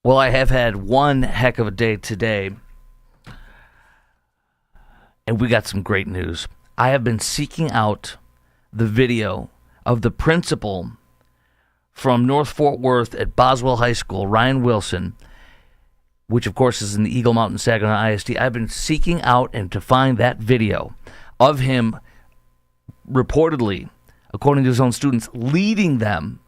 Well, I have had one heck of a day today, and we got some great news. I have been seeking out the video of the principal from North Fort Worth at Boswell High School, Ryan Wilson, which of course is in the Eagle Mountain Saginaw ISD. I've been seeking out and to find that video of him reportedly, according to his own students, leading them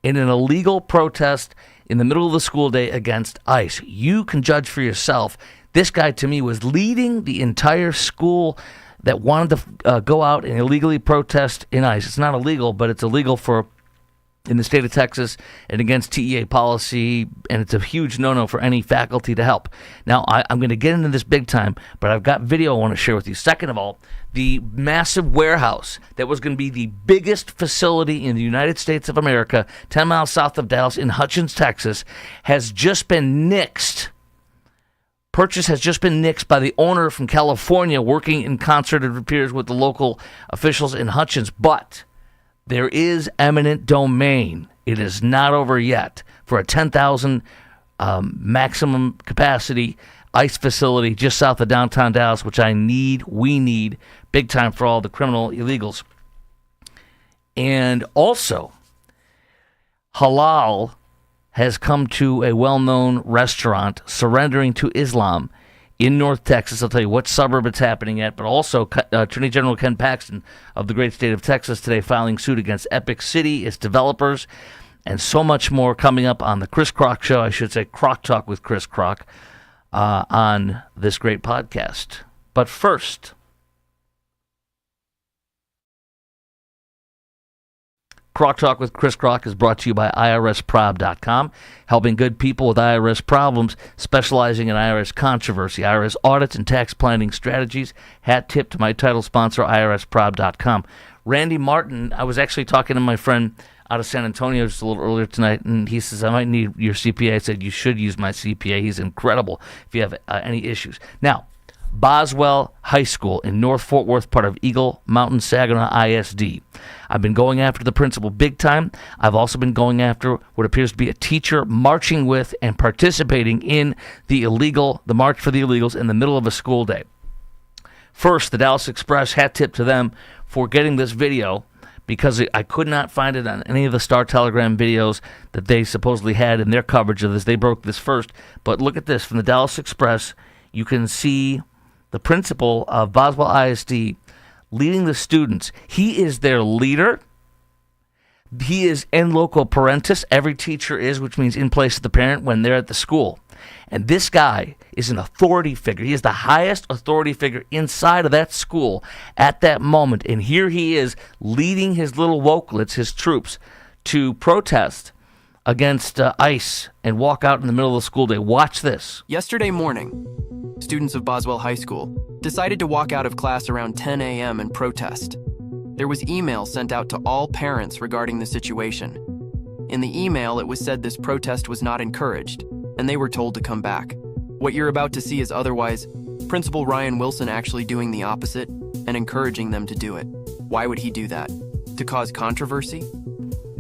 in an illegal protest in the middle of the school day against ICE. You can judge for yourself. This guy, to me, was leading the entire school that wanted to go out and illegally protest in ICE. It's not illegal, but it's illegal in the state of Texas and against TEA policy, and it's a huge no-no for any faculty to help. Now, I'm going to get into this big time, but I've got video I want to share with you. Second of all, the massive warehouse that was going to be the biggest facility in the United States of America, 10 miles south of Dallas in Hutchins, Texas, has just been nixed. Purchase has just been nixed by the owner from California, working in concert, it appears, with the local officials in Hutchins. But there is eminent domain. It is not over yet for a 10,000 maximum capacity ICE facility just south of downtown Dallas, which we need big time for all the criminal illegals. And also, halal has come to a well-known restaurant surrendering to Islam in North Texas. I'll tell you what suburb it's happening at, but also Attorney General Ken Paxton of the great state of Texas today filing suit against Epic City, its developers, and so much more coming up on the Chris Crock Show. I should say Crock Talk with Chris Crock on this great podcast. But first, Crock Talk with Chris Crock is brought to you by IRSprob.com, helping good people with IRS problems, specializing in IRS controversy, IRS audits, and tax planning strategies. Hat tip to my title sponsor, IRSprob.com. Randy Martin, I was actually talking to my friend out of San Antonio just a little earlier tonight, and he says, I might need your CPA. I said, you should use my CPA. He's incredible if you have any issues. Now, Boswell High School in North Fort Worth, part of Eagle Mountain Saginaw ISD. I've been going after the principal big time. I've also been going after what appears to be a teacher marching with and participating in the March for the Illegals in the middle of a school day. First, the Dallas Express, hat tip to them for getting this video, because I could not find it on any of the Star Telegram videos that they supposedly had in their coverage of this. They broke this first. But look at this. From the Dallas Express, you can see the principal of Boswell ISD leading the students. He is their leader. He is in loco parentis. Every teacher is, which means in place of the parent when they're at the school. And this guy is an authority figure. He is the highest authority figure inside of that school at that moment. And here he is leading his little wokelets, his troops, to protest against ICE and walk out in the middle of the school day. Watch this. Yesterday morning, students of Boswell High School decided to walk out of class around 10 a.m. and protest. There was email sent out to all parents regarding the situation. In the email, it was said this protest was not encouraged, and they were told to come back. What you're about to see is otherwise Principal Ryan Wilson actually doing the opposite and encouraging them to do it. Why would he do that? To cause controversy?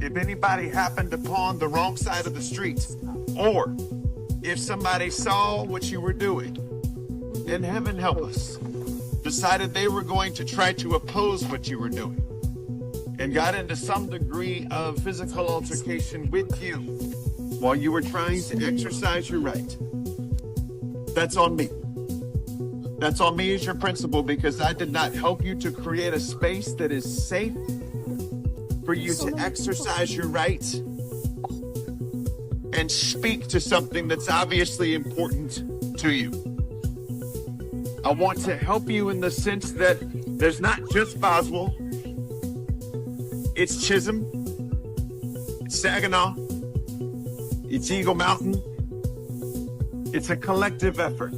If anybody happened upon the wrong side of the street, or if somebody saw what you were doing, and heaven help us, decided they were going to try to oppose what you were doing, and got into some degree of physical altercation with you while you were trying to exercise your right, that's on me. That's on me as your principal, because I did not help you to create a space that is safe for you to exercise your right and speak to something that's obviously important to you. I want to help you in the sense that there's not just Boswell, it's Chisholm, it's Saginaw, it's Eagle Mountain. It's a collective effort.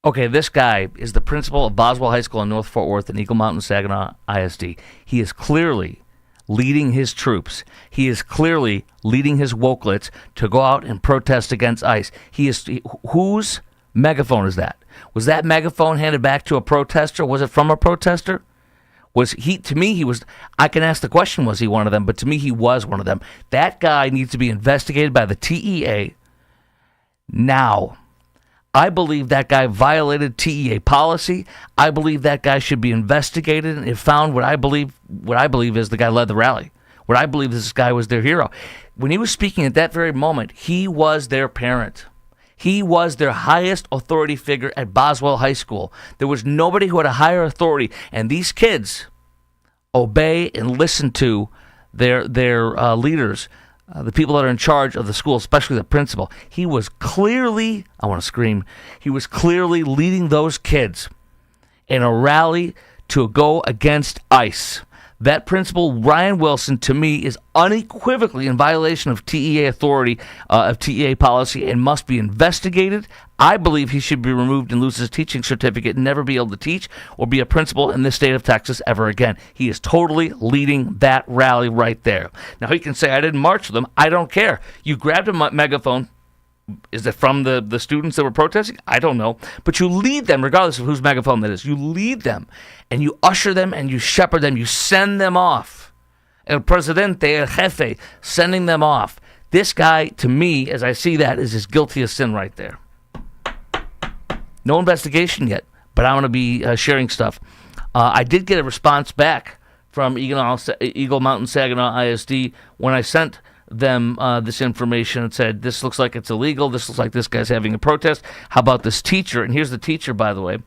Okay, this guy is the principal of Boswell High School in North Fort Worth and Eagle Mountain Saginaw ISD. He is clearly leading his troops. He is clearly leading his wokelets to go out and protest against ICE. Whose megaphone is that? Was that megaphone handed back to a protester? Was it from a protester? To me, he was, I can ask the question, was he one of them? But to me, he was one of them. That guy needs to be investigated by the TEA now. I believe that guy violated TEA policy. I believe that guy should be investigated and found what I believe is the guy led the rally. What I believe this guy was their hero. When he was speaking at that very moment, he was their parent. He was their highest authority figure at Boswell High School. There was nobody who had a higher authority, and these kids obey and listen to their leaders, the people that are in charge of the school, especially the principal. He was clearly, I want to scream, he was clearly leading those kids in a rally to go against ICE. That principal, Ryan Wilson, to me, is unequivocally in violation of TEA authority, of TEA policy, and must be investigated. I believe he should be removed and lose his teaching certificate and never be able to teach or be a principal in the state of Texas ever again. He is totally leading that rally right there. Now, he can say, I didn't march with him. I don't care. You grabbed a megaphone. Is it from the students that were protesting? I don't know. But you lead them, regardless of whose megaphone that is. You lead them, and you usher them, and you shepherd them. You send them off. El Presidente, El Jefe, sending them off. This guy, to me, as I see that, is as guilty as sin right there. No investigation yet, but I'm going to be sharing stuff. I did get a response back from Eagle Mountain Saginaw ISD when I sent them this information and said, this looks like it's illegal. This looks like this guy's having a protest. How about this teacher? And here's the teacher, by the way.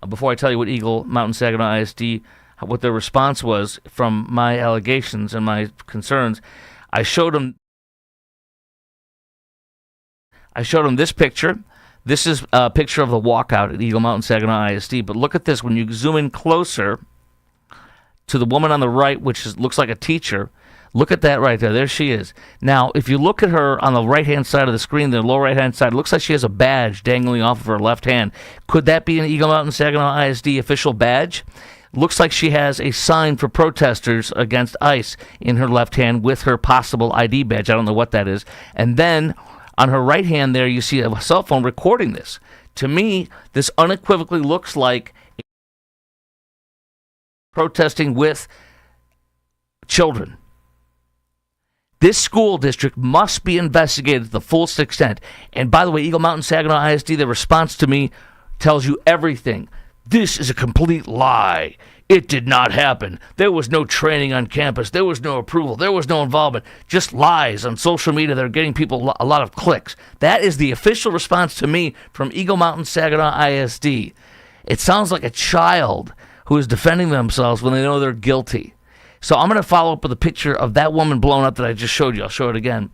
Before I tell you what Eagle Mountain Saginaw ISD, what their response was from my allegations and my concerns, I showed them this picture. This is a picture of the walkout at Eagle Mountain Saginaw ISD. But look at this. When you zoom in closer to the woman on the right, which looks like a teacher, look at that right there. There she is. Now, if you look at her on the right-hand side of the screen, the lower right-hand side, it looks like she has a badge dangling off of her left hand. Could that be an Eagle Mountain Saginaw ISD official badge? Looks like she has a sign for protesters against ICE in her left hand with her possible ID badge. I don't know what that is. And then on her right hand there, you see a cell phone recording this. To me, this unequivocally looks like protesting with children. This school district must be investigated to the fullest extent. And by the way, Eagle Mountain Saginaw ISD, the response to me tells you everything. This is a complete lie. It did not happen. There was no training on campus. There was no approval. There was no involvement. Just lies on social media that are getting people a lot of clicks. That is the official response to me from Eagle Mountain Saginaw ISD. It sounds like a child who is defending themselves when they know they're guilty. So I'm going to follow up with a picture of that woman blown up that I just showed you. I'll show it again.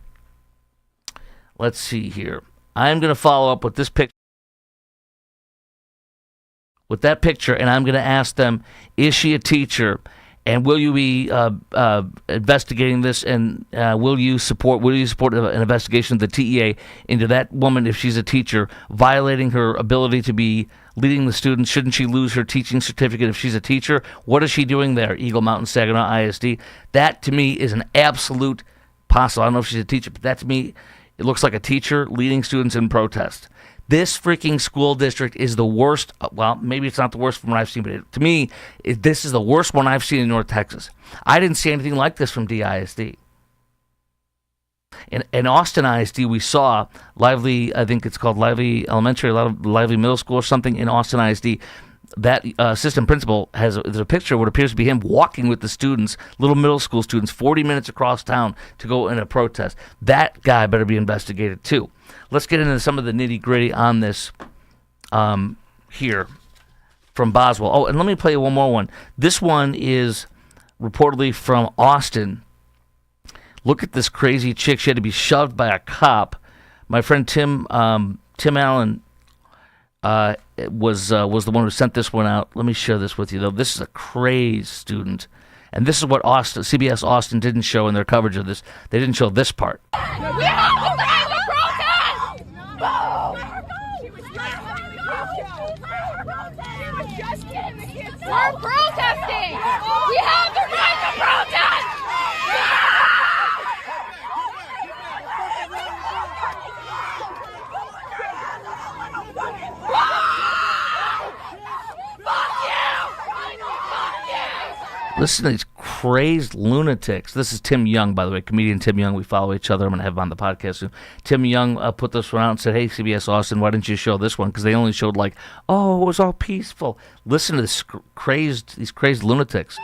Let's see here. I'm going to follow up with this picture. With that picture, and I'm going to ask them, is she a teacher? And will you be investigating this? And will you support an investigation of the TEA into that woman if she's a teacher, violating her ability to be leading the students? Shouldn't she lose her teaching certificate if she's a teacher? What is she doing there, Eagle Mountain Saginaw ISD? That, to me, is an absolute possible. I don't know if she's a teacher, but that, to me, it looks like a teacher leading students in protest. This freaking school district is the worst. Well, maybe it's not the worst from what I've seen, but to me, this is the worst one I've seen in North Texas. I didn't see anything like this from DISD. In Austin ISD, we saw Lively, I think it's called Lively Elementary, Lively Middle School or something in Austin ISD. That assistant principal there's a picture of what appears to be him walking with the students, little middle school students, 40 minutes across town to go in a protest. That guy better be investigated too. Let's get into some of the nitty-gritty on this here from Boswell. Oh, and let me play you one more one. This one is reportedly from Austin. Look at this crazy chick. She had to be shoved by a cop. My friend Tim Allen was the one who sent this one out. Let me share this with you, though. This is a crazed student. And this is what CBS Austin didn't show in their coverage of this. They didn't show this part. We have to stop the protest! We're protesting! We have the right to protest! Listen to these crazed lunatics. This is Tim Young, by the way, comedian Tim Young. We follow each other. I'm going to have him on the podcast soon. Tim Young put this one out and said, hey, CBS Austin, why didn't you show this one? Because they only showed like, oh, it was all peaceful. Listen to these crazed lunatics.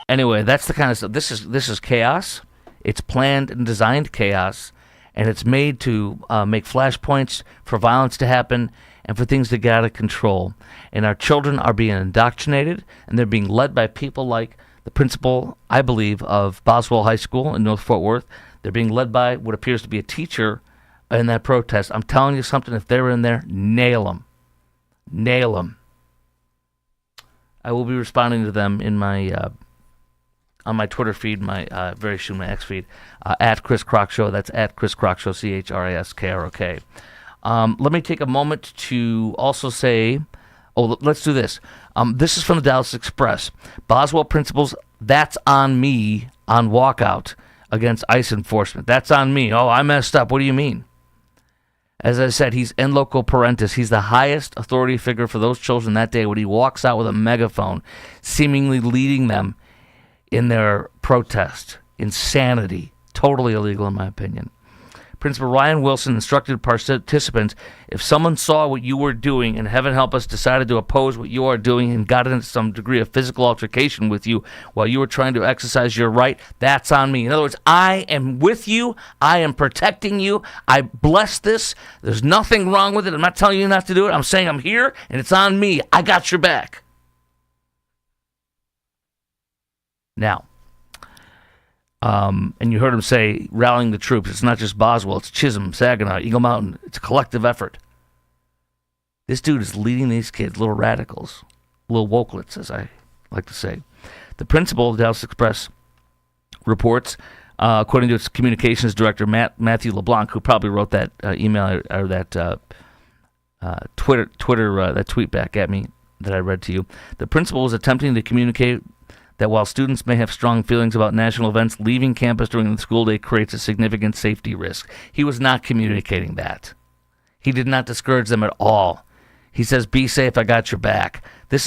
Anyway, that's the kind of stuff. This is chaos. It's planned and designed chaos, and it's made to make flashpoints for violence to happen and for things to get out of control. And our children are being indoctrinated, and they're being led by people like the principal, I believe, of Boswell High School in North Fort Worth. They're being led by what appears to be a teacher in that protest. I'm telling you something, if they're in there, nail them. Nail them. I will be responding to them in my... on my Twitter feed, very soon my X feed, at Chris Crock Show. That's at Chris Crock Show, CHRISKROK. Let me take a moment to also say, let's do this. This is from the Dallas Express. Boswell principals, that's on me on walkout against ICE enforcement. That's on me. Oh, I messed up. What do you mean? As I said, he's en loco parentis. He's the highest authority figure for those children that day when he walks out with a megaphone, seemingly leading them in their protest. Insanity. Totally illegal in my opinion. Principal Ryan Wilson instructed participants, if someone saw what you were doing and heaven help us decided to oppose what you are doing and got into some degree of physical altercation with you while you were trying to exercise your right, that's on me. In other words, I am with you. I am protecting you. I bless this. There's nothing wrong with it. I'm not telling you not to do it. I'm saying I'm here and it's on me. I got your back. Now, and you heard him say, rallying the troops. It's not just Boswell. It's Chisholm, Saginaw, Eagle Mountain. It's a collective effort. This dude is leading these kids, little radicals, little wokelets, as I like to say. The principal of the Dallas Express reports, according to its communications director, Matthew LeBlanc, who probably wrote that email or that Twitter that tweet back at me that I read to you. The principal was attempting to communicate that while students may have strong feelings about national events, leaving campus during the school day creates a significant safety risk. He was not communicating that. He did not discourage them at all. He says, be safe, I got your back. This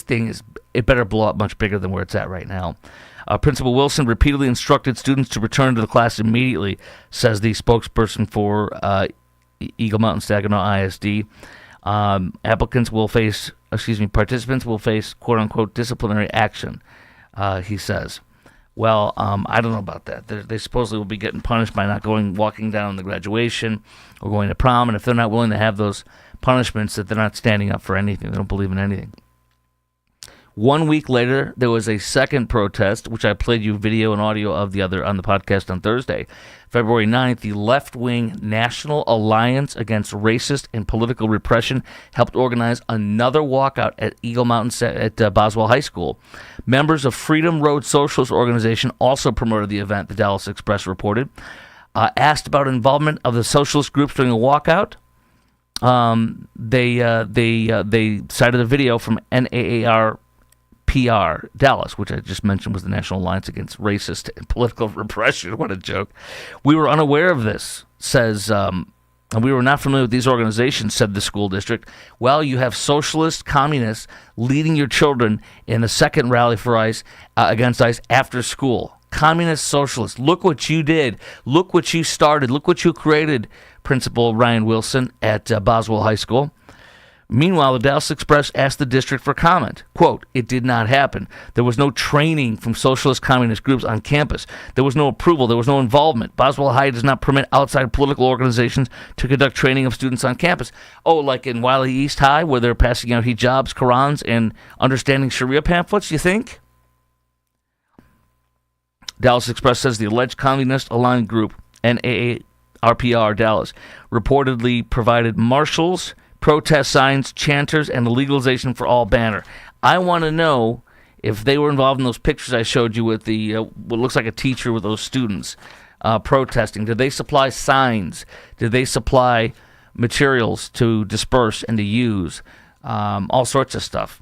thing is, it better blow up much bigger than where it's at right now. Principal Wilson repeatedly instructed students to return to the class immediately, says the spokesperson for Eagle Mountain Saginaw ISD. Participants will face, quote-unquote, disciplinary action, he says. Well, I don't know about that. They supposedly will be getting punished by not walking down the graduation or going to prom, and if they're not willing to have those punishments, that they're not standing up for anything. They don't believe in anything. 1 week later, there was a second protest, which I played you video and audio of on the podcast on Thursday. February 9th, the left-wing National Alliance Against Racist and Political Repression helped organize another walkout at Eagle Mountain at Boswell High School. Members of Freedom Road Socialist Organization also promoted the event, the Dallas Express reported. Asked about involvement of the socialist groups during the walkout, they cited a video from NAAR PR Dallas, which I just mentioned was the National Alliance Against Racist and Political Repression. What a joke. We were unaware of this, says, and we were not familiar with these organizations, said the school district. Well, you have socialist communists leading your children in a second rally for ICE against ICE after school. Communist socialists. Look what you did. Look what you started. Look what you created, Principal Ryan Wilson at Boswell High School. Meanwhile, the Dallas Express asked the district for comment. Quote, it did not happen. There was no training from socialist communist groups on campus. There was no approval. There was no involvement. Boswell High does not permit outside political organizations to conduct training of students on campus. Oh, like in Wiley East High, where they're passing out hijabs, Qurans, and understanding Sharia pamphlets, you think? Dallas Express says the alleged communist-aligned group, NAARPR Dallas, reportedly provided marshals, protest signs, chanters, and the legalization for all banner. I want to know if they were involved in those pictures I showed you with the what looks like a teacher with those students protesting. Did they supply signs? Did they supply materials to disperse and to use? All sorts of stuff.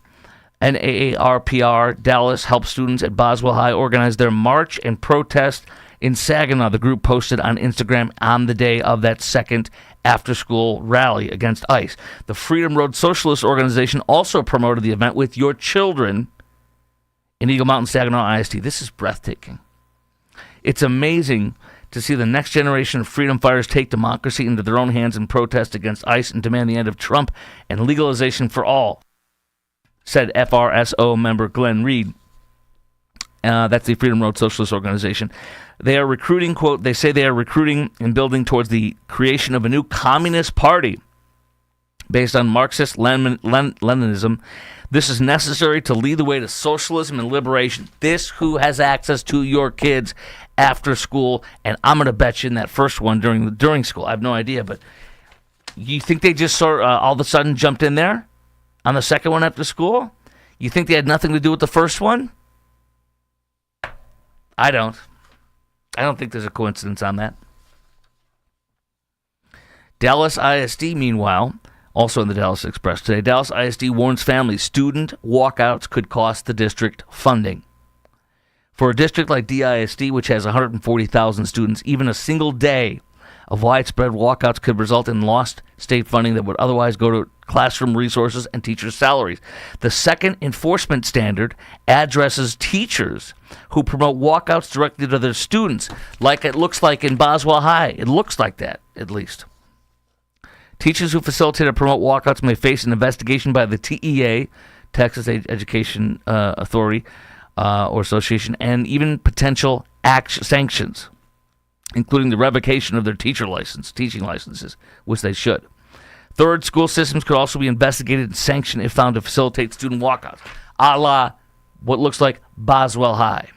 And AARPR Dallas helped students at Boswell High organize their march and protest in Saginaw. The group posted on Instagram on the day of that second after-school rally against ICE. The Freedom Road Socialist Organization also promoted the event with your children in Eagle Mountain Saginaw ISD. This is breathtaking. It's amazing to see the next generation of freedom fighters take democracy into their own hands and protest against ICE and demand the end of Trump and legalization for all, said FRSO member Glenn Reed. That's the Freedom Road Socialist Organization. They are recruiting, quote, they say they are recruiting and building towards the creation of a new communist party based on Marxist Leninism. This is necessary to lead the way to socialism and liberation. This who has access to your kids after school, and I'm going to bet you in that first one during school. I have no idea, but you think they just all of a sudden jumped in there on the second one after school? You think they had nothing to do with the first one? I don't think there's a coincidence on that. Dallas ISD, meanwhile, also in the Dallas Express today, Dallas ISD warns families student walkouts could cost the district funding. For a district like DISD, which has 140,000 students, even a single day of widespread walkouts could result in lost state funding that would otherwise go to classroom resources and teachers' salaries. The second enforcement standard addresses teachers who promote walkouts directly to their students, like it looks like in Boswell High. It looks like that, at least. Teachers who facilitate or promote walkouts may face an investigation by the TEA, Texas Education Authority or Association, and even potential sanctions, including the revocation of their teaching licenses, which they should. Third, school systems could also be investigated and sanctioned if found to facilitate student walkouts, a la what looks like Boswell High.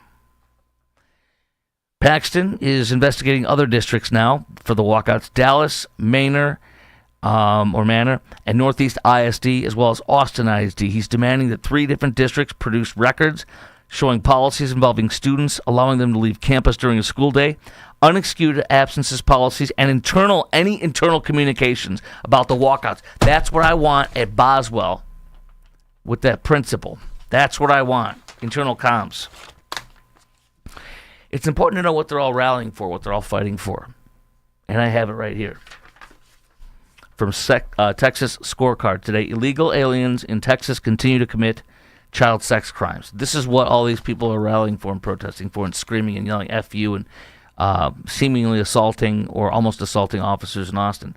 Paxton is investigating other districts now for the walkouts: Dallas, Manor, and Northeast ISD, as well as Austin ISD. He's demanding that 3 different districts produce records showing policies involving students, allowing them to leave campus during a school day, unexcused absences policies, and any internal communications about the walkouts. That's what I want at Boswell with that principal. That's what I want, internal comms. It's important to know what they're all rallying for, what they're all fighting for. And I have it right here. From Texas Scorecard today, illegal aliens in Texas continue to commit child sex crimes. This is what all these people are rallying for and protesting for and screaming and yelling F you and seemingly assaulting or almost assaulting officers in Austin.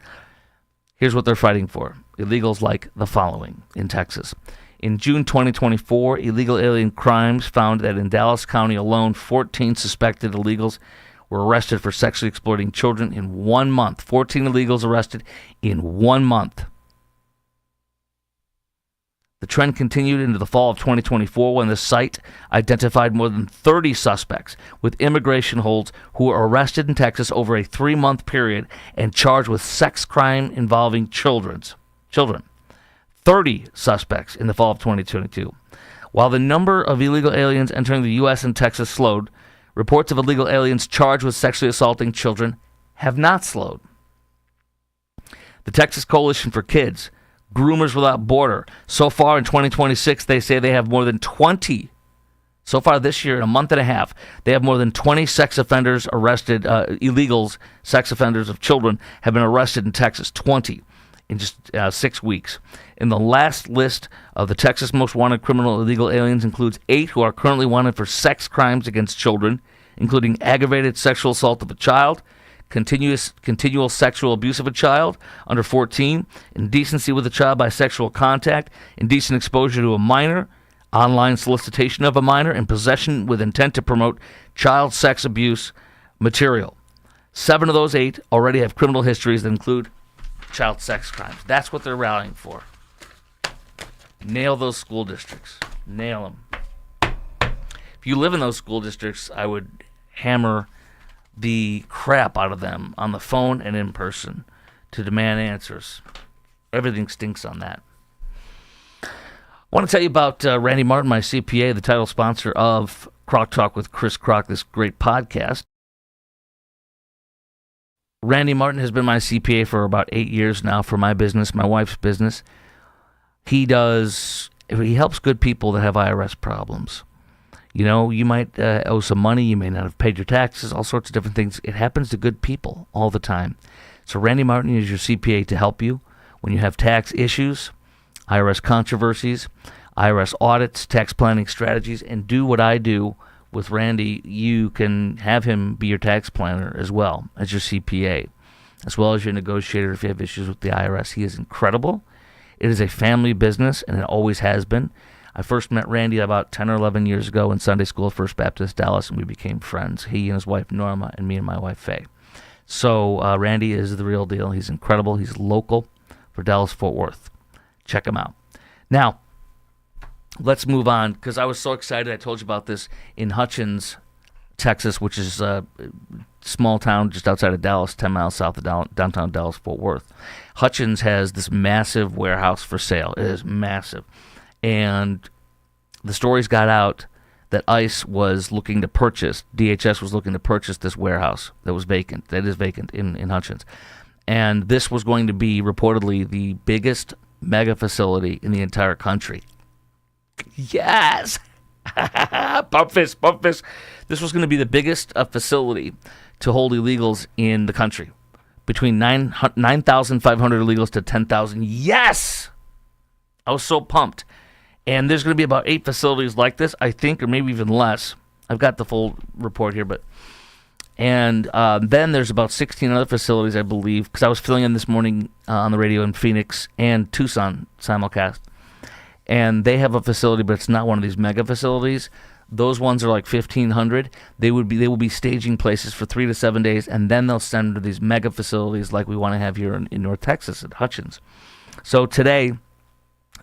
Here's what they're fighting for. Illegals like the following in Texas. In June 2024, illegal alien crimes found that in Dallas County alone, 14 suspected illegals were arrested for sexually exploiting children in 1 month. 14 illegals arrested in 1 month. The trend continued into the fall of 2024 when the site identified more than 30 suspects with immigration holds who were arrested in Texas over a 3-month period and charged with sex crime involving children. 30 suspects in the fall of 2022. While the number of illegal aliens entering the U.S. and Texas slowed, reports of illegal aliens charged with sexually assaulting children have not slowed. The Texas Coalition for Kids, Groomers Without Border, so far in 2026, they say they have more than 20. So far this year, in a month and a half, they have more than 20 sex offenders arrested, illegals, sex offenders of children, have been arrested in Texas, 20 in just 6 weeks. In the last list of the Texas most wanted criminal illegal aliens includes 8 who are currently wanted for sex crimes against children, including aggravated sexual assault of a child, continual sexual abuse of a child under 14, indecency with a child by sexual contact, indecent exposure to a minor, online solicitation of a minor, and possession with intent to promote child sex abuse material. 7 of those 8 already have criminal histories that include child sex crimes. That's what they're rallying for. Nail those school districts. Nail them. If you live in those school districts, I would hammer the crap out of them on the phone and in person to demand answers. Everything stinks on that. I want to tell you about Randy Martin, my CPA, the title sponsor of Croc Talk with Chris Croc, this great podcast. Randy Martin has been my CPA for about 8 years now for my business, my wife's business. He does He helps good people that have IRS problems. You know, you might owe some money, you may not have paid your taxes, all sorts of different things. It happens to good people all the time. So Randy Martin is your CPA to help you when you have tax issues, IRS controversies, IRS audits, tax planning strategies, and do what I do with Randy. You can have him be your tax planner as well as your CPA, as well as your negotiator if you have issues with the IRS. He is incredible. It is a family business, and it always has been. I first met Randy about 10 or 11 years ago in Sunday school at First Baptist Dallas, and we became friends. He and his wife Norma, and me and my wife Faye. So Randy is the real deal. He's incredible. He's local for Dallas-Fort Worth. Check him out. Now, let's move on, because I was so excited. I told you about this in Hutchins, Texas, which is a small town just outside of Dallas, 10 miles south of downtown Dallas-Fort Worth. Hutchins has this massive warehouse for sale. It is massive. And the stories got out that ICE was looking to purchase, DHS was looking to purchase this warehouse that is vacant in Hutchins. And this was going to be reportedly the biggest mega facility in the entire country. Yes! Bump fist. This was going to be the biggest facility to hold illegals in the country. Between 9,500 illegals to 10,000. Yes! I was so pumped. And there's going to be about 8 facilities like this, I think, or maybe even less. I've got the full report here, and then there's about 16 other facilities, I believe, because I was filling in this morning on the radio in Phoenix and Tucson simulcast. And they have a facility, but it's not one of these mega facilities. Those ones are like 1,500. They will be staging places for 3 to 7 days, and then they'll send to these mega facilities like we want to have here in North Texas at Hutchins. So today,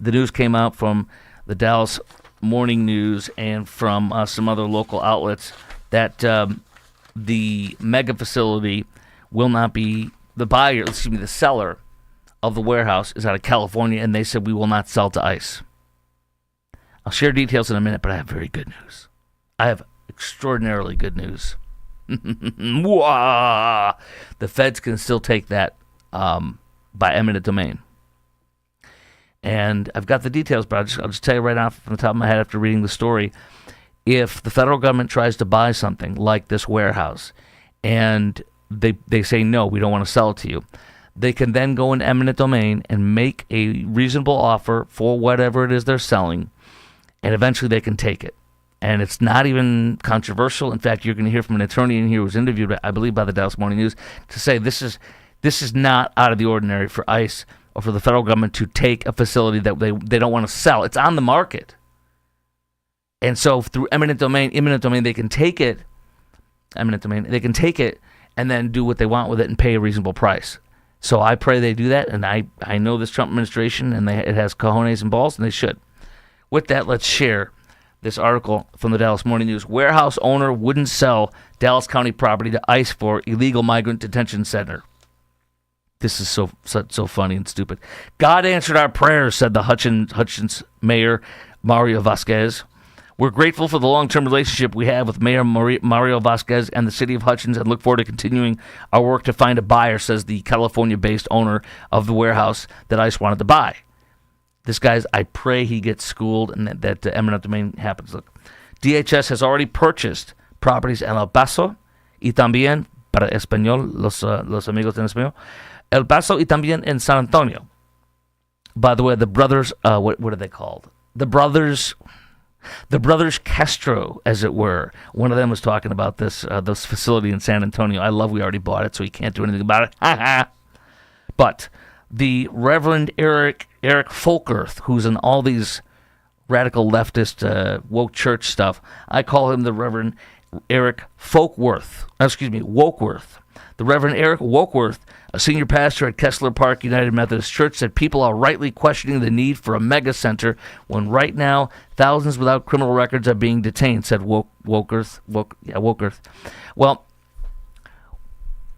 the news came out from the Dallas Morning News and from some other local outlets that the mega facility will not be the seller of the warehouse is out of California, and they said we will not sell to ICE. I'll share details in a minute, but I have very good news. I have extraordinarily good news. The feds can still take that by eminent domain. And I've got the details, but I'll just tell you right off from the top of my head after reading the story. If the federal government tries to buy something like this warehouse and they say, no, we don't want to sell it to you, they can then go in eminent domain and make a reasonable offer for whatever it is they're selling, and eventually they can take it. And it's not even controversial. In fact, you're going to hear from an attorney in here who was interviewed, I believe, by the Dallas Morning News to say this is not out of the ordinary for ICE or for the federal government to take a facility that they don't want to sell. It's on the market. And so through eminent domain, they can take it, they can take it and then do what they want with it and pay a reasonable price. So I pray they do that, and I know this Trump administration, and it has cojones and balls, and they should. With that, let's share this article from the Dallas Morning News. Warehouse owner wouldn't sell Dallas County property to ICE for illegal migrant detention center. This is so funny and stupid. God answered our prayers, said the Hutchins Mayor Mario Vasquez. We're grateful for the long-term relationship we have with Mayor Mario Vasquez and the city of Hutchins and look forward to continuing our work to find a buyer, says the California-based owner of the warehouse that ICE wanted to buy. This guy's, I pray he gets schooled and that eminent domain happens. Look, DHS has already purchased properties in El Paso y también, para español, los amigos en español, El Paso y también in San Antonio. By the way, the brothers, what are they called? The brothers Castro, as it were. One of them was talking about this facility in San Antonio. I love we already bought it, so he can't do anything about it. But the Reverend Eric Folkerth, who's in all these radical leftist woke church stuff, I call him the Reverend Eric Wokeworth. The Reverend Eric Wokeworth, a senior pastor at Kessler Park United Methodist Church, said people are rightly questioning the need for a mega center when right now thousands without criminal records are being detained, said Wokeworth. Well,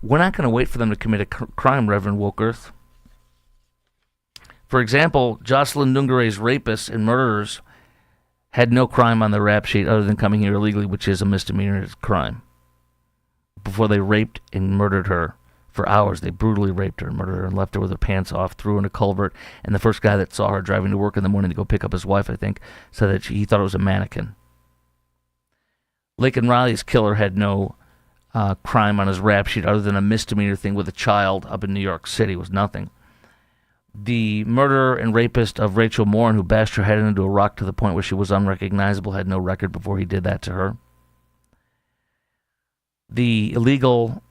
we're not going to wait for them to commit a crime, Reverend Wokeworth. For example, Jocelyn Nungare's rapists and murderers had no crime on their rap sheet other than coming here illegally, which is a misdemeanor crime, before they raped and murdered her For hours, they brutally raped her and murdered her and left her with her pants off, threw her in a culvert. And the first guy that saw her driving to work in the morning to go pick up his wife, I think, said that he thought it was a mannequin. Laken Riley's killer had no crime on his rap sheet other than a misdemeanor thing with a child up in New York City. It was nothing. The murderer and rapist of Rachel Morin, who bashed her head into a rock to the point where she was unrecognizable, had no record before he did that to her. The illegal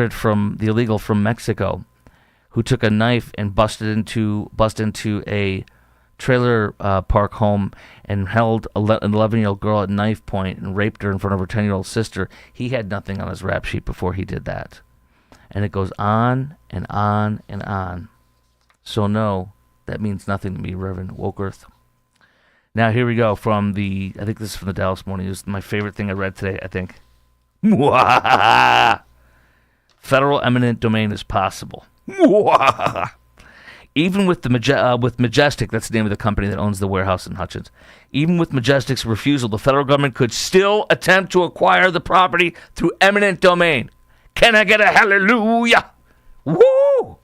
from Mexico, who took a knife and busted into a trailer park home and held an 11-year-old girl at knife point and raped her in front of her 10-year-old sister. He had nothing on his rap sheet before he did that. And it goes on and on and on. So no, that means nothing to me, Reverend Wokeworth. Now here we go from I think this is from the Dallas Morning. It was my favorite thing I read today, I think. Federal eminent domain is possible. Even with with Majestic, that's the name of the company that owns the warehouse in Hutchins. Even with Majestic's refusal, the federal government could still attempt to acquire the property through eminent domain. Can I get a hallelujah? Woo!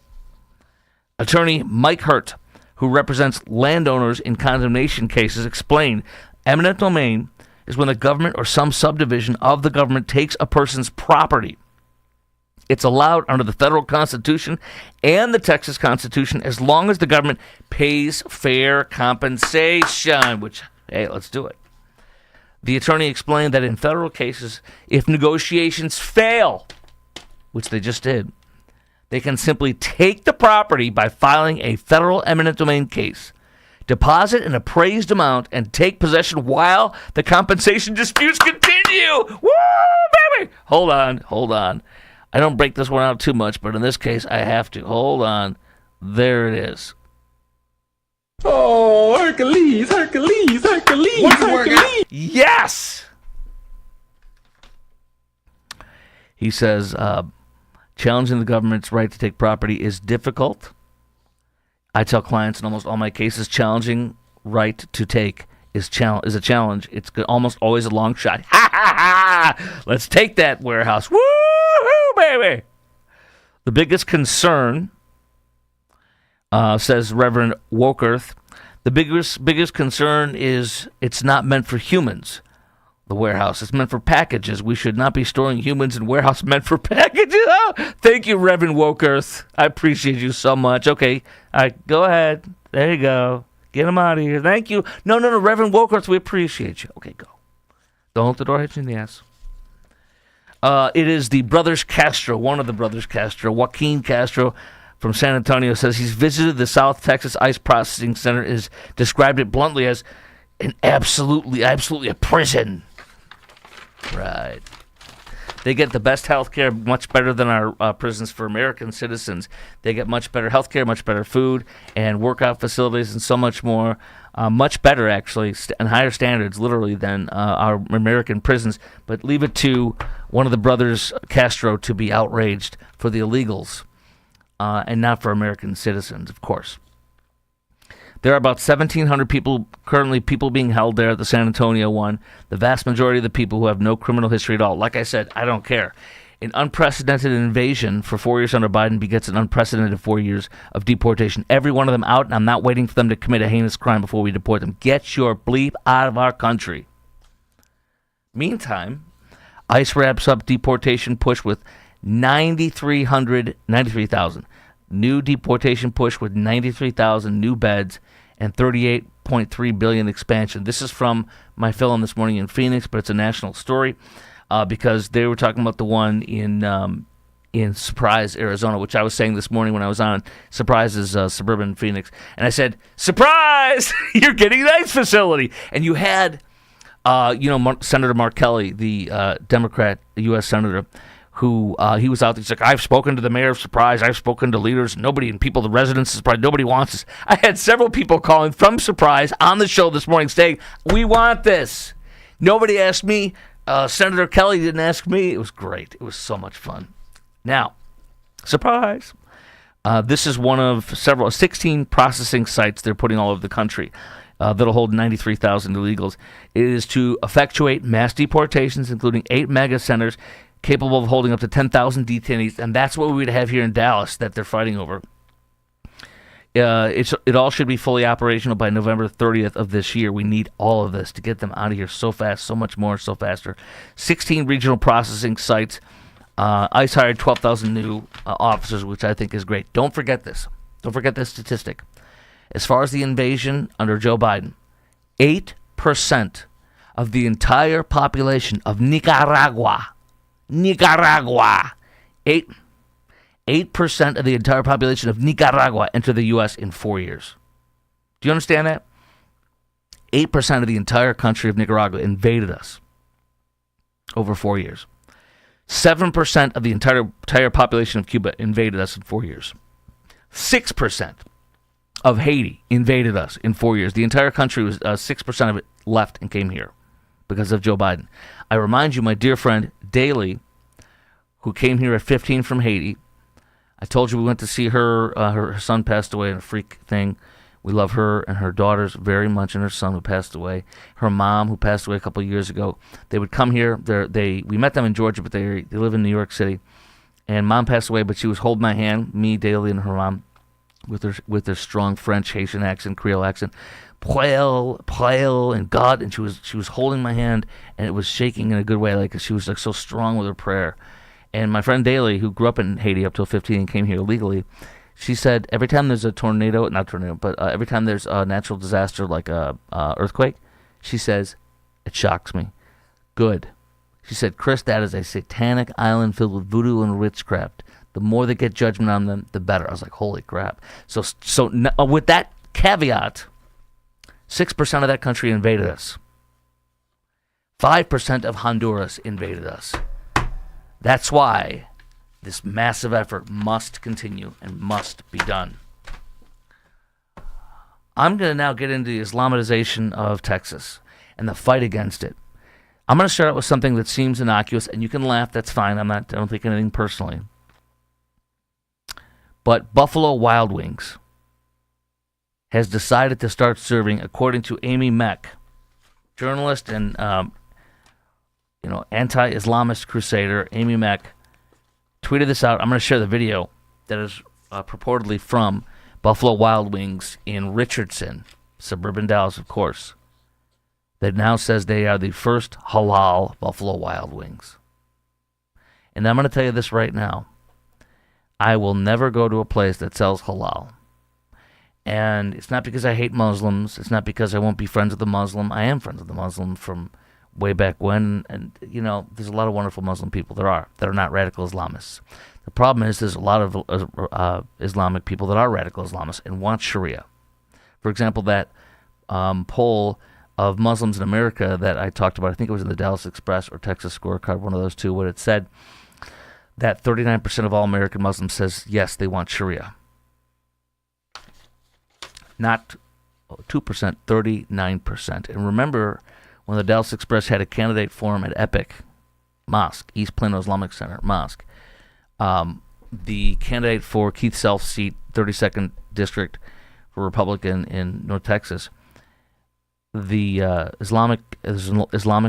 Attorney Mike Hurt, who represents landowners in condemnation cases, explained eminent domain is when the government or some subdivision of the government takes a person's property. It's allowed under the federal Constitution and the Texas Constitution as long as the government pays fair compensation, which, hey, let's do it. The attorney explained that in federal cases, if negotiations fail, which they just did, they can simply take the property by filing a federal eminent domain case, deposit an appraised amount, and take possession while the compensation disputes continue. Woo, baby! Hold on. I don't break this one out too much, but in this case, I have to. Hold on. There it is. Oh, Hercules. Yes! He says, challenging the government's right to take property is difficult. I tell clients in almost all my cases, challenging right to take is a challenge. It's almost always a long shot. Ha ha ha! Let's take that warehouse. Woo-hoo, baby! The biggest concern, says Reverend Wokeworth, the biggest concern is it's not meant for humans. The warehouse. It's meant for packages. We should not be storing humans in warehouse meant for packages. Oh, thank you, Reverend Wokeworth. I appreciate you so much. Okay, all right, go ahead. There you go. Get him out of here. Thank you. No, Reverend Wokeworth, we appreciate you. Okay, go. Don't let the door hit you in the ass. It is the Brothers Castro, one of the Brothers Castro, Joaquin Castro from San Antonio, says he's visited the South Texas Ice Processing Center, is described it bluntly as an absolutely a prison. Right. They get the best health care, much better than our prisons for American citizens. They get much better health care, much better food, and workout facilities, and so much more. Much better, actually, and higher standards, literally, than our American prisons. But leave it to one of the brothers, Castro, to be outraged for the illegals, and not for American citizens, of course. There are about 1,700 people being held there at the San Antonio one. The vast majority of the people who have no criminal history at all. Like I said, I don't care. An unprecedented invasion for 4 years under Biden begets an unprecedented 4 years of deportation. Every one of them out, and I'm not waiting for them to commit a heinous crime before we deport them. Get your bleep out of our country. Meantime, ICE wraps up deportation push with 93,000. New deportation push with 93,000 new beds and $38.3 billion expansion. This is from my fill-in this morning in Phoenix, but it's a national story because they were talking about the one in Surprise, Arizona, which I was saying this morning when I was on. Surprise is suburban Phoenix. And I said, surprise! You're getting an ICE facility! And you had, Senator Mark Kelly, the Democrat U.S. Senator, who he was out there. He's like, I've spoken to the mayor of Surprise. I've spoken to leaders. Nobody and people, the residents of Surprise, nobody wants this. I had several people calling from Surprise on the show this morning saying, we want this. Nobody asked me. Senator Kelly didn't ask me. It was great. It was so much fun. Now, Surprise. This is one of 16 processing sites they're putting all over the country that'll hold 93,000 illegals. It is to effectuate mass deportations, including 8 mega centers capable of holding up to 10,000 detainees, and that's what we would have here in Dallas that they're fighting over. It all should be fully operational by November 30th of this year. We need all of this to get them out of here so fast, so much more, so faster. 16 regional processing sites. ICE hired 12,000 new officers, which I think is great. Don't forget this. Don't forget this statistic. As far as the invasion under Joe Biden, 8% of the entire population of Nicaragua, 8% of the entire population of Nicaragua entered the U.S. in 4 years. Do you understand that? 8% of the entire country of Nicaragua invaded us over 4 years. 7% of the entire population of Cuba invaded us in 4 years. 6% of Haiti invaded us in 4 years. The entire country was 6% of it left and came here because of Joe Biden. I remind you, my dear friend Daly, who came here at 15 from Haiti. I told you we went to see her. Her son passed away in a freak thing. We love her and her daughters very much, and her son who passed away. Her mom, who passed away a couple of years ago. They would come here. We met them in Georgia, but they live in New York City. And mom passed away, but she was holding my hand, me, Daly, and her mom, with her strong French, Haitian accent, Creole accent. Poil, and God, and she was holding my hand, and it was shaking in a good way, like she was like so strong with her prayer. And my friend Daly, who grew up in Haiti up till 15 and came here illegally, she said every time there's a every time there's a natural disaster like a earthquake, she says, it shocks me. Good. She said, Chris, that is a satanic island filled with voodoo and witchcraft. The more they get judgment on them, the better. I was like, holy crap. So with that caveat, 6% of that country invaded us. 5% of Honduras invaded us. That's why this massive effort must continue and must be done. I'm going to now get into the Islamization of Texas and the fight against it. I'm going to start out with something that seems innocuous, and you can laugh, that's fine. I don't think anything personally. But Buffalo Wild Wings has decided to start serving, according to Amy Meck, journalist and anti-Islamist crusader. Amy Meck tweeted this out. I'm going to share the video that is purportedly from Buffalo Wild Wings in Richardson, suburban Dallas, of course, that now says they are the first halal Buffalo Wild Wings. And I'm going to tell you this right now. I will never go to a place that sells halal. And it's not because I hate Muslims. It's not because I won't be friends with the Muslim. I am friends with the Muslim from way back when, and there's a lot of wonderful Muslim people that are not radical Islamists. The problem is there's a lot of Islamic people that are radical Islamists and want Sharia. For example, that poll of Muslims in America that I talked about, I think it was in the Dallas Express or Texas Scorecard, one of those two, what it said that 39% of all American Muslims says yes, they want Sharia. Not 2%, 39%. And remember, when the Dallas Express had a candidate forum at Epic Mosque, East Plano Islamic Center Mosque, the candidate for Keith Self's seat, 32nd District for Republican in North Texas, the Islamic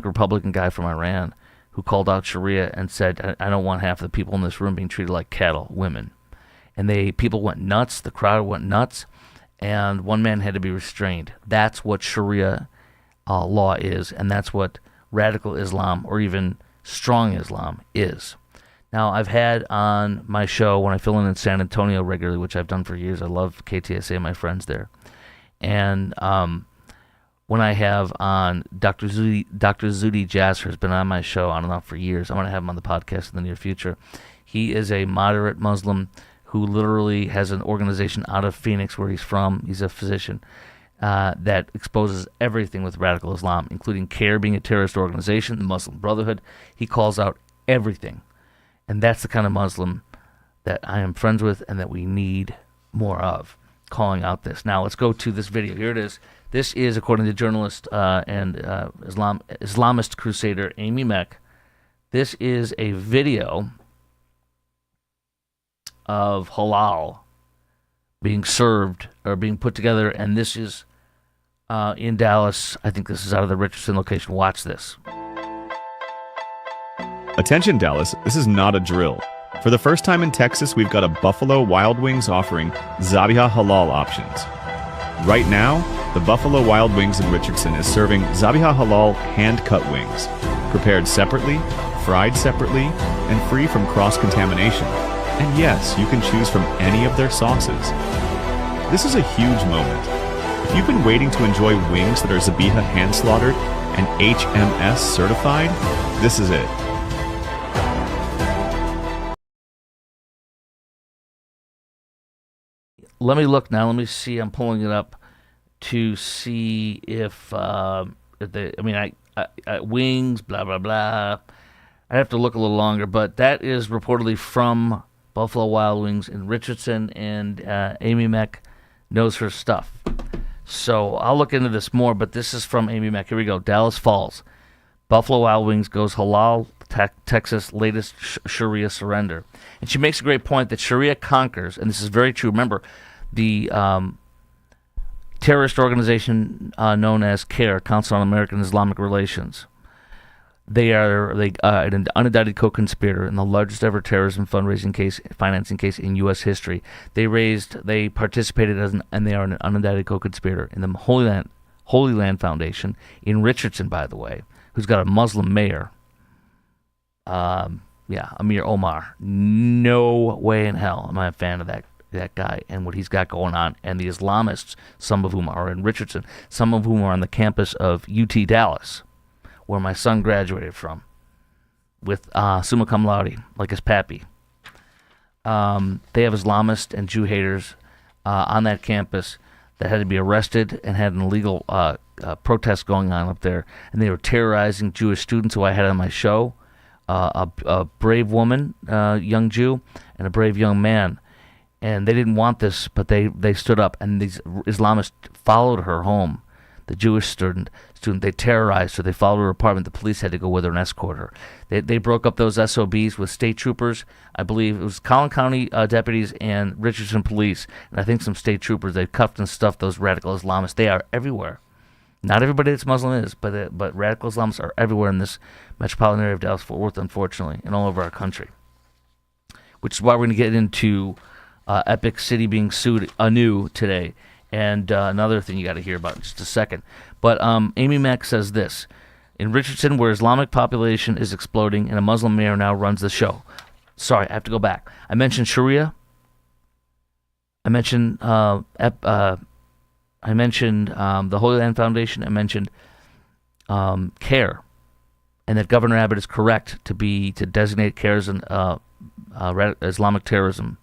Republican guy from Iran who called out Sharia and said, I don't want half of the people in this room being treated like cattle, women. And people went nuts, the crowd went nuts, and one man had to be restrained. That's what Sharia law is, and that's what radical Islam or even strong Islam is. Now, I've had on my show, when I fill in San Antonio regularly, which I've done for years, I love KTSA, my friends there, and when I have on Dr. Zudi Jasser, has been on my show on and off for years. I'm going to have him on the podcast in the near future. He is a moderate Muslim who literally has an organization out of Phoenix where he's from. He's a physician that exposes everything with radical Islam, including CARE being a terrorist organization, the Muslim Brotherhood. He calls out everything. And that's the kind of Muslim that I am friends with and that we need more of, calling out this. Now, let's go to this video. Here it is. This is, according to journalist and Islamist crusader Amy Meck, this is a video of halal being served or being put together, and this is in Dallas. I think this is out of the Richardson location. Watch this. Attention Dallas, this is not a drill. For the first time in Texas, we've got a Buffalo Wild Wings offering Zabiha Halal options. Right now, the Buffalo Wild Wings in Richardson is serving Zabiha Halal hand-cut wings, prepared separately, fried separately, and free from cross-contamination. And yes, you can choose from any of their sauces. This is a huge moment. If you've been waiting to enjoy wings that are Zabiha hand-slaughtered and HMS certified, this is it. Let me look now. Let me see. I'm pulling it up to see if wings, blah, blah, blah. I have to look a little longer, but that is reportedly from Buffalo Wild Wings in Richardson, and Amy Meck knows her stuff. So I'll look into this more, but this is from Amy Meck. Here we go. Dallas Falls. Buffalo Wild Wings goes halal, Texas latest Sharia surrender. And she makes a great point that Sharia conquers, and this is very true. Remember, the terrorist organization known as CARE, Council on American Islamic Relations, they are an unindicted co-conspirator in the largest ever terrorism financing case in U.S. history. They participated and they are an unindicted co-conspirator in the Holy Land Foundation in Richardson, by the way, who's got a Muslim mayor. Amir Omar. No way in hell am I a fan of that guy and what he's got going on. And the Islamists, some of whom are in Richardson, some of whom are on the campus of UT Dallas, where my son graduated from, with summa cum laude, like his pappy. They have Islamist and Jew haters on that campus that had to be arrested and had an illegal protest going on up there. And they were terrorizing Jewish students who I had on my show. A brave woman, young Jew, and a brave young man. And they didn't want this, but they stood up, and these Islamists followed her home. The Jewish student, they terrorized her. They followed her apartment. The police had to go with her and escort her. They broke up those SOBs with state troopers. I believe it was Collin County deputies and Richardson police, and I think some state troopers. They cuffed and stuffed those radical Islamists. They are everywhere. Not everybody that's Muslim is, but radical Islamists are everywhere in this metropolitan area of Dallas-Fort Worth, unfortunately, and all over our country. Which is why we're going to get into Epic City being sued anew today. And another thing you got to hear about in just a second. But Amy Meck says this. In Richardson, where Islamic population is exploding and a Muslim mayor now runs the show. Sorry, I have to go back. I mentioned Sharia. I mentioned the Holy Land Foundation. I mentioned CARE. And that Governor Abbott is correct to designate CARE as an Islamic terrorism,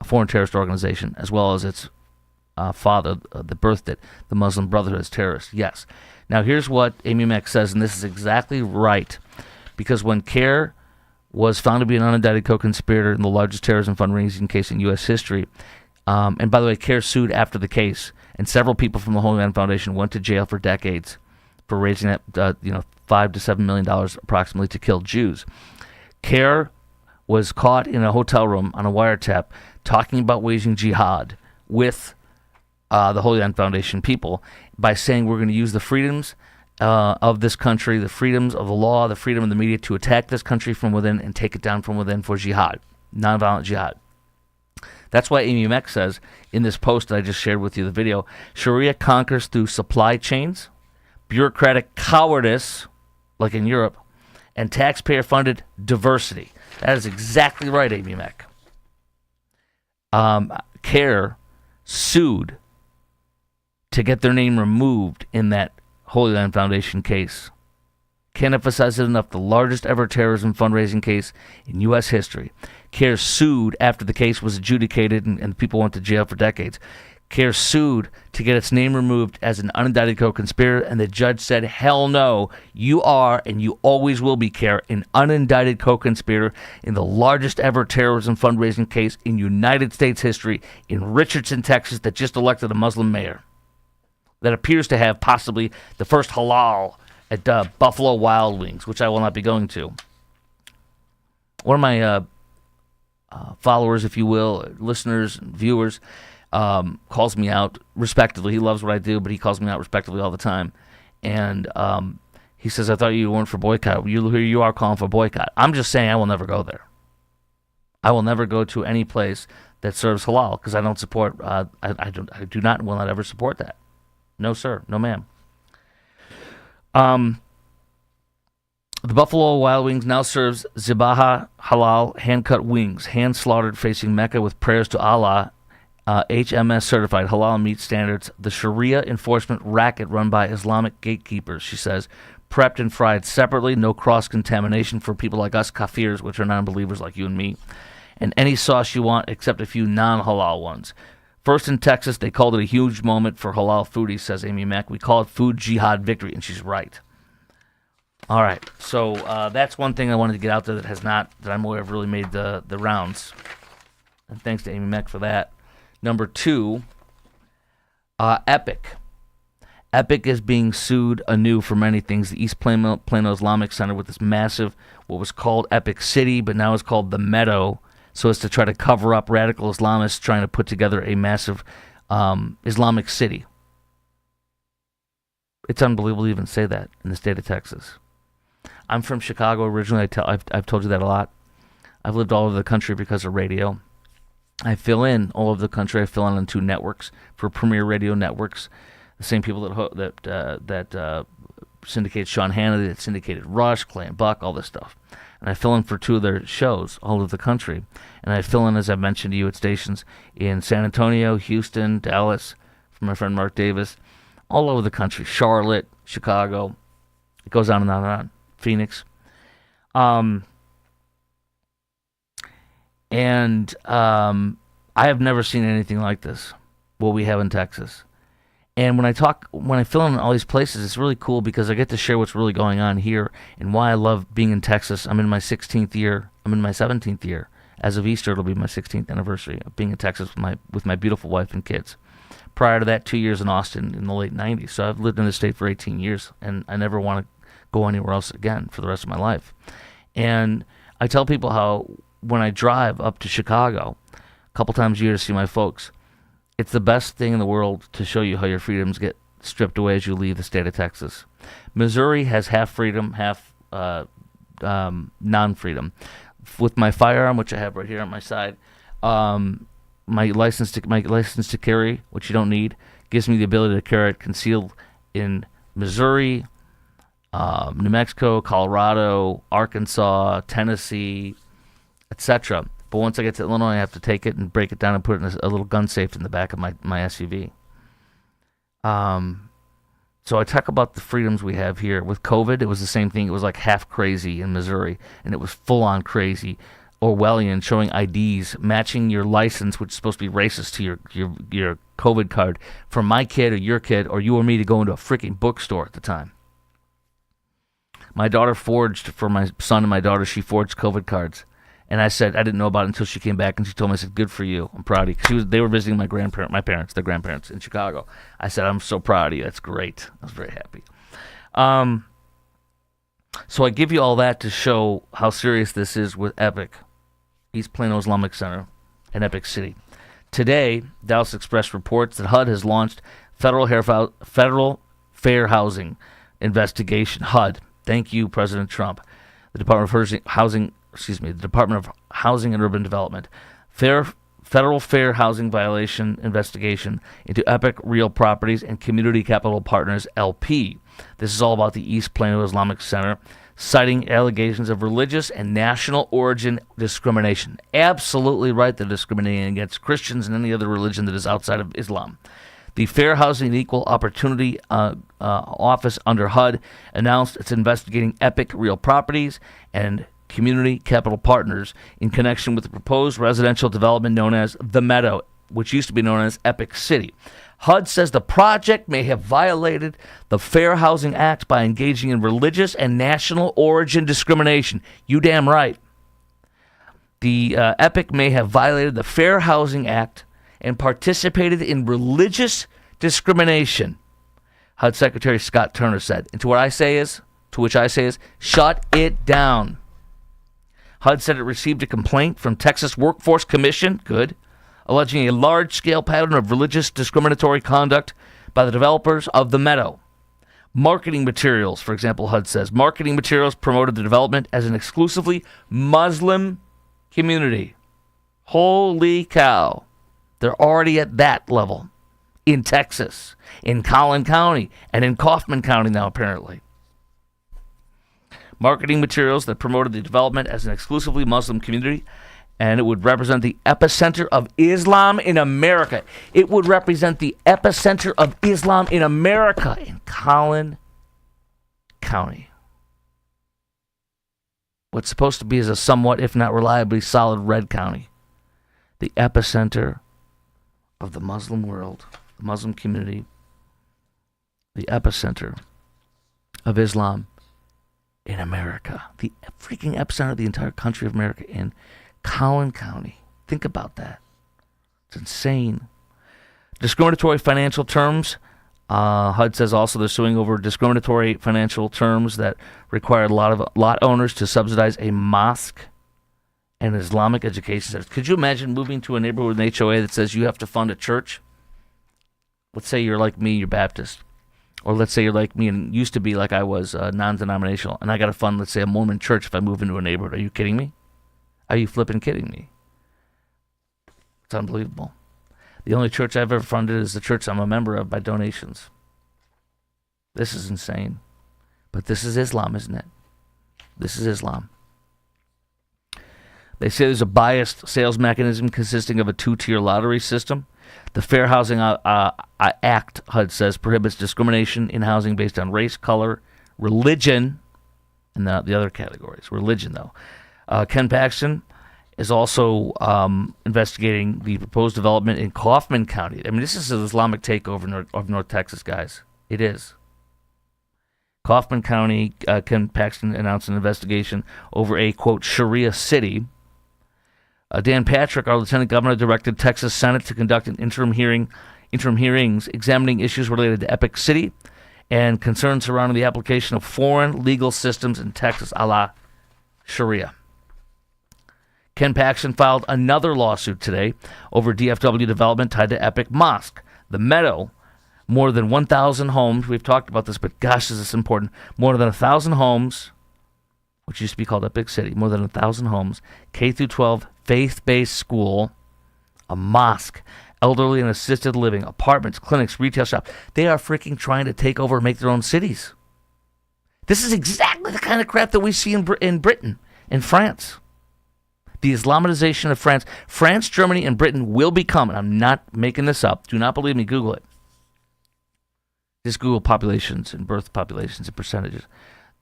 a foreign terrorist organization, as well as its father, the birthed it, the Muslim Brotherhood, as terrorists. Yes. Now here's what Amy Meck says, and this is exactly right, because when CARE was found to be an unindicted co-conspirator in the largest terrorism fundraising case in U.S. history, and by the way, CARE sued after the case, and several people from the Holy Land Foundation went to jail for decades for raising that, $5 to $7 million approximately to kill Jews. CARE was caught in a hotel room on a wiretap talking about waging jihad with the Holy Land Foundation people by saying we're going to use the freedoms of this country, the freedoms of the law, the freedom of the media to attack this country from within and take it down from within for jihad, nonviolent jihad. That's why Amy Meck says in this post that I just shared with you, the video, Sharia conquers through supply chains, bureaucratic cowardice, like in Europe, and taxpayer-funded diversity. That is exactly right, Amy Meck. CARE sued to get their name removed in that Holy Land Foundation case. Can't emphasize it enough, the largest ever terrorism fundraising case in U.S. history. CARE sued after the case was adjudicated and people went to jail for decades. CARE sued to get its name removed as an unindicted co-conspirator, and the judge said, hell no, you are and you always will be, CARE, an unindicted co-conspirator in the largest ever terrorism fundraising case in United States history in Richardson, Texas, that just elected a Muslim mayor that appears to have possibly the first halal at Buffalo Wild Wings, which I will not be going to. One of my followers, if you will, listeners, viewers, calls me out respectively. He loves what I do, but he calls me out respectively all the time. And He says, I thought you weren't for boycott. You are calling for boycott. I'm just saying I will never go there. I will never go to any place that serves halal because I don't support, I will not ever support that. No, sir. No, ma'am. The Buffalo Wild Wings now serves Zibaha halal hand-cut wings, hand-slaughtered facing Mecca with prayers to Allah, HMS certified halal meat standards, the Sharia enforcement racket run by Islamic gatekeepers, she says, prepped and fried separately, no cross-contamination for people like us kafirs, which are non-believers like you and me, and any sauce you want except a few non-halal ones. First in Texas, they called it a huge moment for halal foodies, says Amy Mack. We call it food jihad victory, and she's right. All right, so that's one thing I wanted to get out there that has not, that I'm aware of, really made the rounds. And thanks to Amy Mack for that. Number 2, Epic. Epic is being sued anew for many things. The East Plano Islamic Center with this massive, what was called Epic City, but now is called The Meadow, so as to try to cover up radical Islamists trying to put together a massive Islamic city. It's unbelievable to even say that in the state of Texas. I'm from Chicago originally. I've told you that a lot. I've lived all over the country because of radio. I fill in all over the country. I fill in on 2 networks for premier radio networks. The same people that syndicate Sean Hannity, that syndicated Rush, Clay and Buck, all this stuff. And I fill in for 2 of their shows all over the country. And I fill in, as I mentioned to you, at stations in San Antonio, Houston, Dallas, for my friend Mark Davis, all over the country, Charlotte, Chicago. It goes on and on and on. Phoenix. I have never seen anything like this, what we have in Texas. And when I fill in all these places, it's really cool because I get to share what's really going on here and why I love being in Texas. I'm in my 16th year. I'm in my 17th year. As of Easter, it'll be my 16th anniversary of being in Texas with my beautiful wife and kids. Prior to that, 2 years in Austin in the late 90s. So I've lived in the state for 18 years, and I never want to go anywhere else again for the rest of my life. And I tell people how when I drive up to Chicago a couple times a year to see my folks, it's the best thing in the world to show you how your freedoms get stripped away as you leave the state of Texas. Missouri has half freedom, half non-freedom. With my firearm, which I have right here on my side, my license to carry, which you don't need, gives me the ability to carry it concealed in Missouri, New Mexico, Colorado, Arkansas, Tennessee, etc. But once I get to Illinois, I have to take it and break it down and put it in a little gun safe in the back of my SUV. So I talk about the freedoms we have here. With COVID, it was the same thing. It was like half crazy in Missouri, and it was full-on crazy. Orwellian, showing IDs, matching your license, which is supposed to be racist, to your COVID card for my kid or your kid or you or me to go into a freaking bookstore at the time. My daughter forged, for my son and my daughter, she forged COVID cards. And I said, I didn't know about it until she came back, and she told me, I said, good for you. I'm proud of you. They were visiting their grandparents in Chicago. I said, I'm so proud of you. That's great. I was very happy. So I give you all that to show how serious this is with Epic, East Plano Islamic Center, and Epic City. Today, Dallas Express reports that HUD has launched Federal Fair Housing Investigation. HUD. Thank you, President Trump. The Department of Housing and Urban Development. Federal Fair Housing Violation Investigation into Epic Real Properties and Community Capital Partners, LP. This is all about the East Plano Islamic Center, citing allegations of religious and national origin discrimination. Absolutely right, they're discriminating against Christians and any other religion that is outside of Islam. The Fair Housing and Equal Opportunity Office under HUD announced it's investigating Epic Real Properties and Community Capital Partners in connection with the proposed residential development known as The Meadow, which used to be known as Epic City. HUD says the project may have violated the Fair Housing Act by engaging in religious and national origin discrimination. You damn right. The Epic may have violated the Fair Housing Act and participated in religious discrimination, HUD Secretary Scott Turner said. And to which I say is, shut it down. HUD said it received a complaint from Texas Workforce Commission, good, alleging a large-scale pattern of religious discriminatory conduct by the developers of The Meadow. Marketing materials, for example, HUD says, marketing materials promoted the development as an exclusively Muslim community. Holy cow. They're already at that level in Texas, in Collin County, and in Kaufman County now, apparently. Marketing materials that promoted the development as an exclusively Muslim community, and it would represent the epicenter of Islam in America. It would represent the epicenter of Islam in America in Collin County. What's supposed to be is a somewhat, if not reliably, solid red county. The epicenter of the Muslim world, the Muslim community, the epicenter of Islam in America. The freaking epicenter of the entire country of America in Collin County. Think about that. It's insane. Discriminatory financial terms. HUD says also they're suing over discriminatory financial terms that require lot owners to subsidize a mosque and Islamic education center. Could you imagine moving to a neighborhood with an HOA that says you have to fund a church? Let's say you're like me, you're Baptist. Or let's say you're like me and used to be like I was, non-denominational, and I got to fund, let's say, a Mormon church if I move into a neighborhood. Are you kidding me? Are you flipping kidding me? It's unbelievable. The only church I've ever funded is the church I'm a member of by donations. This is insane. But this is Islam, isn't it? This is Islam. They say there's a biased sales mechanism consisting of a two-tier lottery system. The Fair Housing Act, HUD says, prohibits discrimination in housing based on race, color, religion, and the other categories. Religion, though. Ken Paxton is also investigating the proposed development in Kaufman County. I mean, this is an Islamic takeover of North Texas, guys. It is. Kaufman County, Ken Paxton announced an investigation over a, quote, Sharia city. Dan Patrick, our lieutenant governor, directed Texas Senate to conduct an interim hearings examining issues related to Epic City and concerns surrounding the application of foreign legal systems in Texas a la Sharia. Ken Paxton filed another lawsuit today over DFW development tied to Epic Mosque. The Meadow, more than 1,000 homes. We've talked about this, but gosh, is this important. More than 1,000 homes, which used to be called Epic City, more than 1,000 homes, K through 12 faith-based school, a mosque, elderly and assisted living, apartments, clinics, retail shops. They are freaking trying to take over and make their own cities. This is exactly the kind of crap that we see in Britain, in France. The Islamization of France. France, Germany, and Britain will become, and I'm not making this up, do not believe me, Google it. Just Google populations and birth populations and percentages.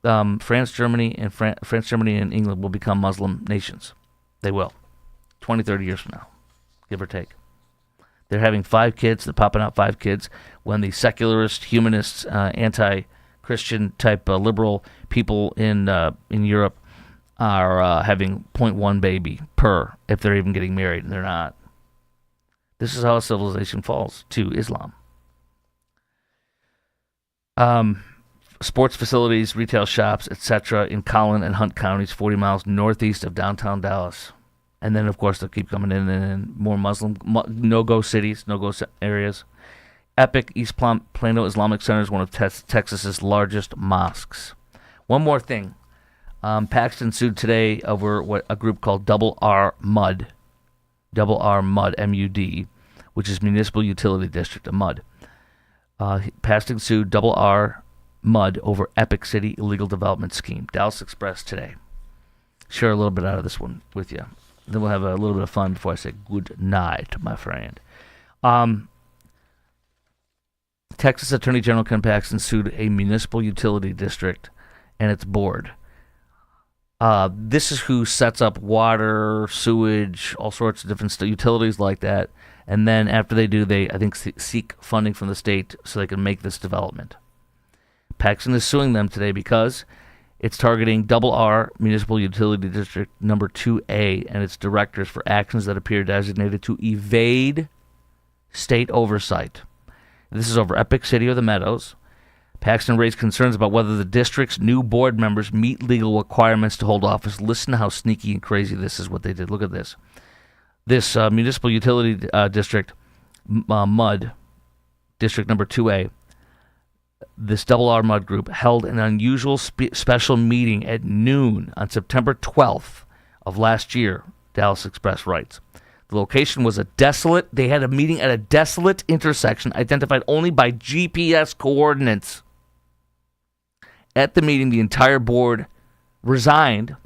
France, Germany, and England will become Muslim nations. They will. 20, 30 years from now, give or take. They're having 5 kids. They're popping out 5 kids when the secularist, humanist, anti-Christian type liberal people in Europe are having 0.1 baby per if they're even getting married, and they're not. This is how a civilization falls to Islam. Sports facilities, retail shops, etc. in Collin and Hunt counties, 40 miles northeast of downtown Dallas. And then, of course, they'll keep coming in and more Muslim, no-go cities, no-go areas. Epic East Plano Islamic Center is one of Texas's largest mosques. One more thing. Paxton sued today over what a group called Double R MUD, M-U-D, which is Municipal Utility District of MUD. Paxton sued Double R MUD over Epic City illegal development scheme. Dallas Express today. Share a little bit out of this one with you. Then we'll have a little bit of fun before I say good night, my friend. Texas Attorney General Ken Paxton sued a municipal utility district and its board. This is who sets up water, sewage, all sorts of different utilities like that. And then after they do, they, I think, seek funding from the state so they can make this development. Paxton is suing them today because it's targeting Double R Municipal Utility District number 2A and its directors for actions that appear designated to evade state oversight. This is over Epic City or the Meadows. Paxton raised concerns about whether the district's new board members meet legal requirements to hold office. Listen to how sneaky and crazy this is what they did. Look at this. This Municipal Utility District, MUD, District number 2A, this Double R Mud group held an unusual special meeting at noon on September 12th of last year, Dallas Express writes. The location was they had a meeting at a desolate intersection identified only by GPS coordinates. At the meeting, the entire board resigned.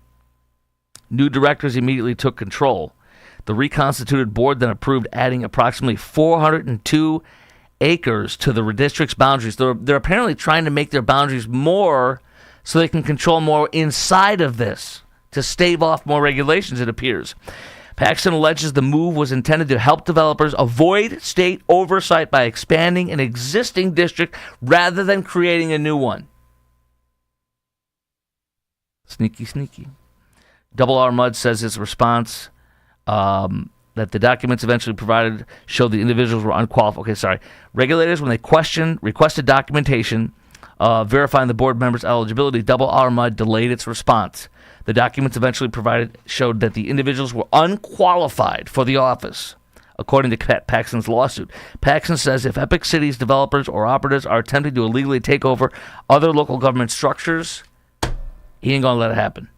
New directors immediately took control. The reconstituted board then approved adding approximately 402 acres to the district's boundaries. They're apparently trying to make their boundaries more so they can control more inside of this to stave off more regulations, it appears. Paxton alleges the move was intended to help developers avoid state oversight by expanding an existing district rather than creating a new one. Sneaky, sneaky. Double R Mud says his response that the documents eventually provided showed the individuals were unqualified. Okay, sorry. Regulators, when they requested documentation verifying the board members' eligibility, Double R Mud delayed its response. The documents eventually provided showed that the individuals were unqualified for the office, according to Paxton's lawsuit. Paxton says if Epic City's developers or operatives are attempting to illegally take over other local government structures, he ain't going to let it happen.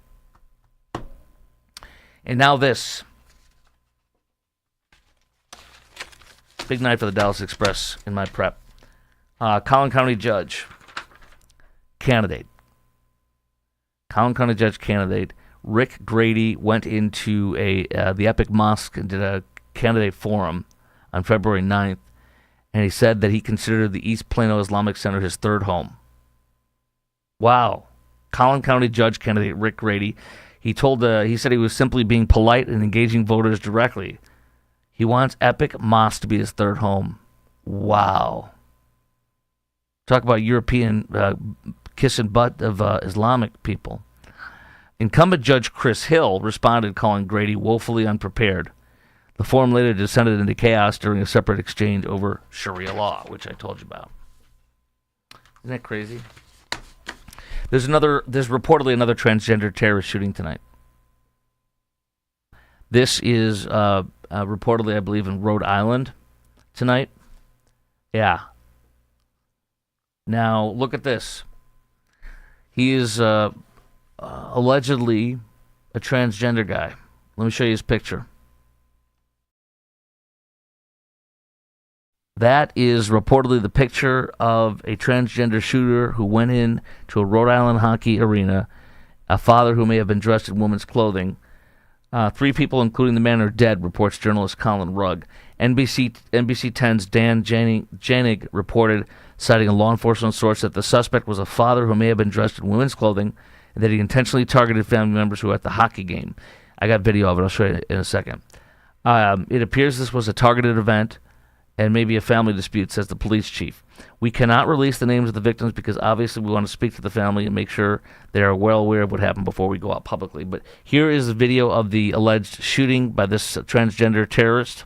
And now this. Big night for the Dallas Express in my prep. Collin County Judge candidate. Collin County Judge candidate Rick Grady went into the Epic Mosque and did a candidate forum on February 9th, and he said that he considered the East Plano Islamic Center his third home. Wow. Collin County Judge candidate Rick Grady. He said he was simply being polite and engaging voters directly. He wants Epic Mosque to be his third home. Wow. Talk about European kissing butt of Islamic people. Incumbent Judge Chris Hill responded, calling Grady woefully unprepared. The forum later descended into chaos during a separate exchange over Sharia law, which I told you about. Isn't that crazy? There's reportedly another transgender terrorist shooting tonight. This is reportedly, I believe, in Rhode Island tonight. Yeah. Now, look at this. He is allegedly a transgender guy. Let me show you his picture. That is reportedly the picture of a transgender shooter who went in to a Rhode Island hockey arena, a father who may have been dressed in women's clothing. 3 people, including the man, are dead, reports journalist Colin Rugg. NBC 10's Dan Janig reported, citing a law enforcement source, that the suspect was a father who may have been dressed in women's clothing and that he intentionally targeted family members who were at the hockey game. I got video of it. I'll show you in a second. It appears this was a targeted event and maybe a family dispute, says the police chief. We cannot release the names of the victims because obviously we want to speak to the family and make sure they are well aware of what happened before we go out publicly. But here is a video of the alleged shooting by this alleged transgender terrorist.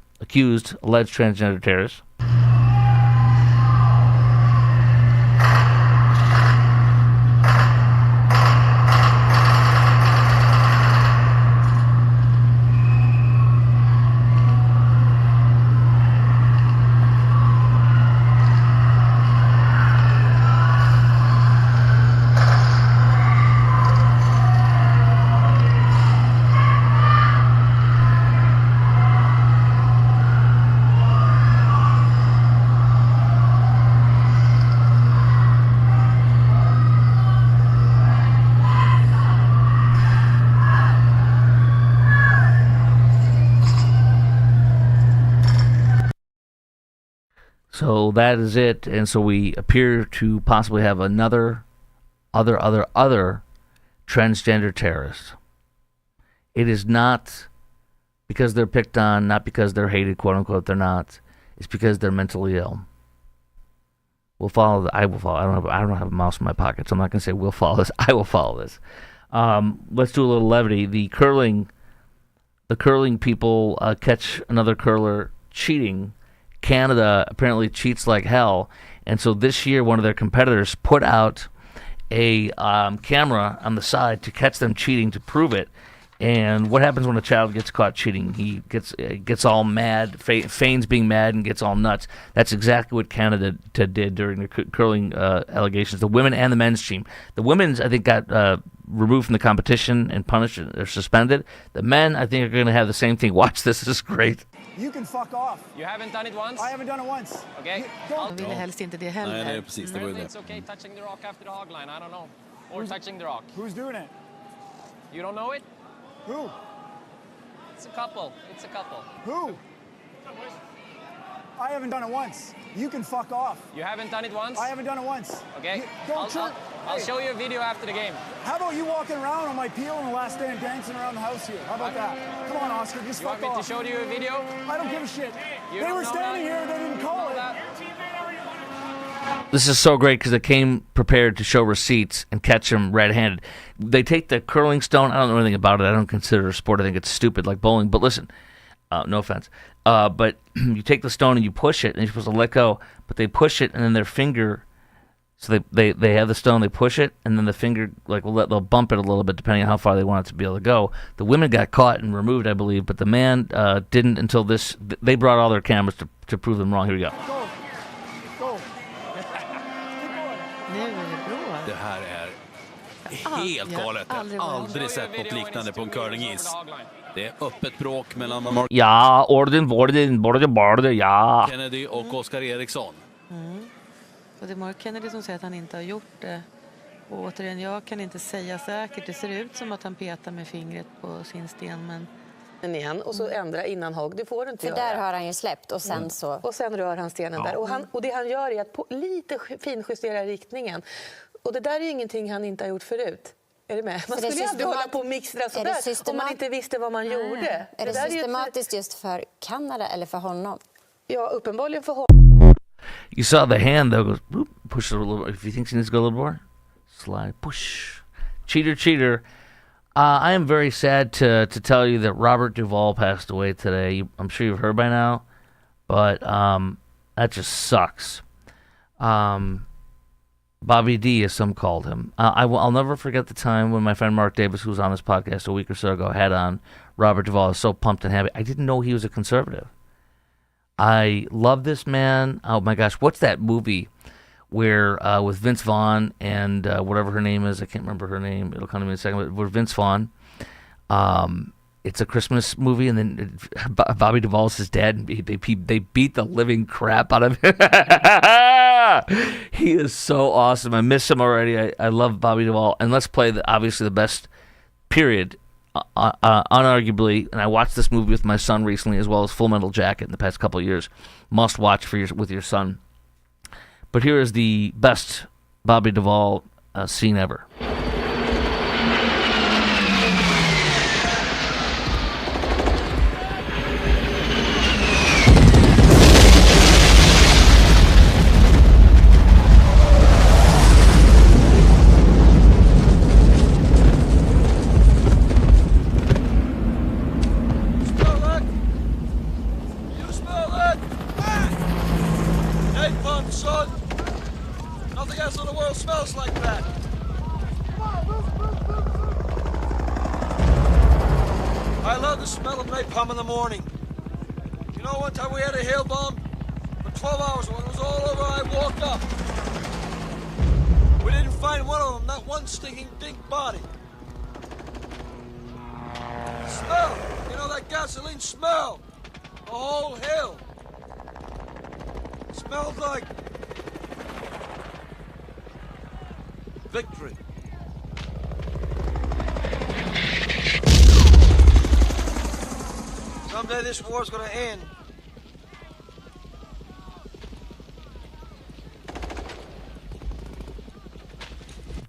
So that is it, and so we appear to possibly have other transgender terrorists. It is not because they're picked on, not because they're hated, quote unquote. They're not. It's because they're mentally ill. I will follow. I don't have a mouse in my pocket, so I'm not going to say we'll follow this. I will follow this. Let's do a little levity. The curling people catch another curler cheating. Canada apparently cheats like hell, and so this year one of their competitors put out a camera on the side to catch them cheating to prove it, And what happens when a child gets caught cheating? He gets all mad, feigns being mad, and gets all nuts. That's exactly what Canada did during the curling allegations. The women and the men's team. The women's, I think, got removed from the competition and punished or suspended. The men, I think, are going to have the same thing. Watch this. This is great. You can fuck off. You haven't done it once? I haven't done it once. Okay. De ville helst inte det heller. Nej, precis. Det var ju det. It's okay touching the rock after the hog line. I don't know. Or touching the rock. Who's doing it? You don't know it? Who? It's a couple. It's a couple. Who? I haven't done it once. You can fuck off. You haven't done it once? I haven't done it once. Okay. Don't I'll show you a video after the game. How about you walking around on my peel in the last day and dancing around the house here? How about that? Come on, Oscar, just You fuck want me off. to show you a video? I don't give a shit. You They don't were know standing that? here, they didn't call it. This is so great because they came prepared to show receipts and catch them red-handed. They take the curling stone. I don't know anything about it. I don't consider it a sport. I think it's stupid, like bowling. But listen, no offense. But you take the stone and you push it, and you're supposed to let go. But they push it, and then their finger. So they have the stone, they push it, and then the finger they'll bump it a little bit depending on how far they want it to be able to go. The women got caught and removed, I believe, but the man didn't until this. They brought all their cameras to prove them wrong. Here we go. Go. Nu är det bra. Det här är helt galet. Jag har aldrig sett något liknande på en curlingis. Det är öppet bråk mellan Mark Ja, orden, ja. Kennedy och Oskar Eriksson. Och det är Mark Kennedy som säger att han inte har gjort det. Och återigen, jag kan inte säga säkert. Det ser ut som att han petar med fingret på sin sten, men igen. Och så ändra innan hugg. Det får du inte göra. För där har han ju släppt och sen så... Och sen rör han stenen där. Och det han gör är att lite finjustera riktningen. Och det där är ingenting han inte har gjort förut. Är det med? Man skulle ju aldrig hålla på och mixtra sådär om man inte visste vad man gjorde. Är det systematiskt just för Kanada eller för honom? Ja, uppenbarligen för honom. You saw the hand though goes boop, push it a little. If he thinks he needs to go a little more, slide, push. Cheater. I am very sad to tell you that Robert Duvall passed away today. I'm sure you've heard by now, but that just sucks. Bobby D, as some called him. I'll never forget the time when my friend Mark Davis, who was on this podcast a week or so ago, had on Robert Duvall. I was so pumped and happy. I didn't know he was a conservative. I love this man. Oh my gosh, what's that movie where with Vince Vaughn and whatever her name is? I can't remember her name. It'll come to me in a second. But with Vince Vaughn, it's a Christmas movie, and then Bobby Duvall's his dad, and they beat the living crap out of him. He is so awesome. I miss him already. I love Bobby Duvall. And let's play obviously the best period. Unarguably, and I watched this movie with my son recently, as well as Full Metal Jacket in the past couple of years. Must watch with your son. But here is the best Bobby Duvall scene ever. I love the smell of napalm in the morning. You know, one time we had a hail bomb for 12 hours. When it was all over, I walked up. We didn't find one of them, not one stinking dink body. Smell, you know that gasoline smell. The whole hill. Smelled like victory. Someday this war's gonna end.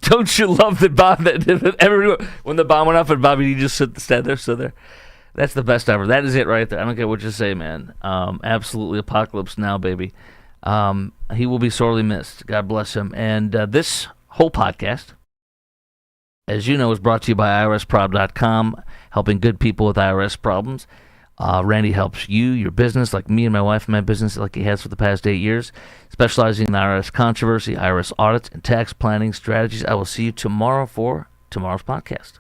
Don't you love the bomb that everyone, when the bomb went off and Bobby D just stood there? That's the best ever. That is it right there. I don't care what you say, man. Absolutely apocalypse now, baby. He will be sorely missed. God bless him. And this whole podcast, as you know, is brought to you by IRSprob.com, helping good people with IRS problems. Randy helps you, your business, like me and my wife and my business, like he has for the past 8 years, specializing in IRS controversy, IRS audits, and tax planning strategies. I will see you tomorrow for tomorrow's podcast.